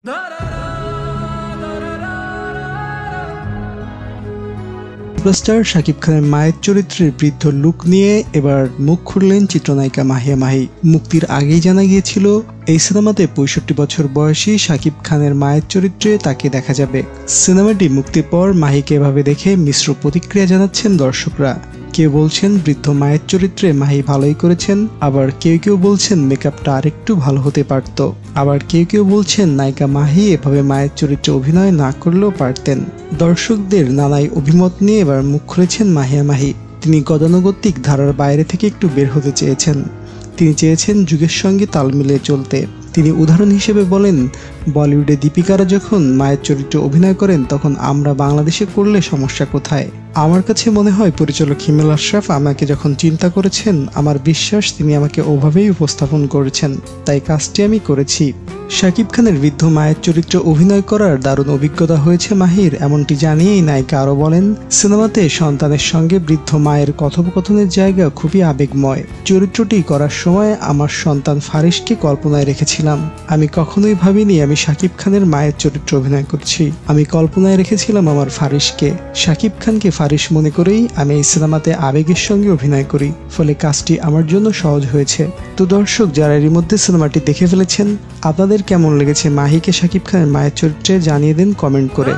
Superstar Shakib খানের মায়ের চরিত্রের বৃদ্ধ লুক নিয়ে এবার মুখ খুললেন চিত্রনায়িকা মাহিয়া মাহি। মুক্তির আগেই জানা গিয়েছিল এই সিনেমাতে ৬৫ বছর বয়সী শাকিব খানের মায়ের চরিত্রে তাকে দেখা যাবে। সিনেমাটি মুক্তির পর মাহিকে এভাবে দেখে মিশ্র প্রতিক্রিয়া জানাচ্ছেন দর্শকরা। কেউ বলছেন বৃদ্ধ মায়ের চরিত্রে মাহি ভালোই করেছেন, আবার কেউ কেউ বলছেন মেকআপটা আরেকটু ভালো হতে পারত, আবার কেউ কেউ বলছেন নায়িকা মাহি এভাবে মায়ের চরিত্রে অভিনয় না করলেও পারতেন। দর্শকদের নানাই অভিমত নিয়ে এবার মুখ খুলেছেন মাহিয়া মাহি। তিনি গতানুগতিক ধারার বাইরে থেকে একটু বের হতে চেয়েছেন। তিনি চেয়েছেন যুগের সঙ্গে তাল মিলিয়ে চলতে। তিনি উদাহরণ হিসেবে বলেন, বলিউডে দীপিকারা যখন মায়ের চরিত্রে অভিনয় করেন তখন আমরা বাংলাদেশে করলে সমস্যা কোথায়? আমার কাছে মনে হয় পরিচালক হিমেল আশরাফ আমাকে যখন চিন্তা করেছেন, আমার বিশ্বাস তিনি আমাকে ওভাবেই উপস্থাপন করেছেন, তাই কাজটি আমি করেছি। শাকিব খানের বৃদ্ধ মায়ের চরিত্রে অভিনয় করার দারুণ অভিজ্ঞতা হয়েছে মাহির, এমনটি জানিয়েই নায়িকা আরও বলেন, সিনেমাতে সন্তানের সঙ্গে বৃদ্ধ মায়ের কথোপকথনের জায়গা খুবই আবেগময়। চরিত্রটি করার সময় আমার সন্তান ফারিসকে কল্পনায় রেখেছিলাম। আমি কখনোই ভাবিনি আমি শাকিব খানের মায়ের চরিত্রে অভিনয় করছি। আমি কল্পনায় রেখেছিলাম আমার ফারিসকে। শাকিব খানকে ফারিস মনে করেই আমি এই সিনেমাতে আবেগের সঙ্গে অভিনয় করি, ফলে কাজটি আমার জন্য সহজ হয়েছে। তো দর্শক, যারা এরই মধ্যে সিনেমাটি দেখে ফেলেছেন, আপনাদের কেমন লেগেছে মাহিকে শাকিব খানের মায়ের চরিত্রে জানিয়ে দিন কমেন্ট করে।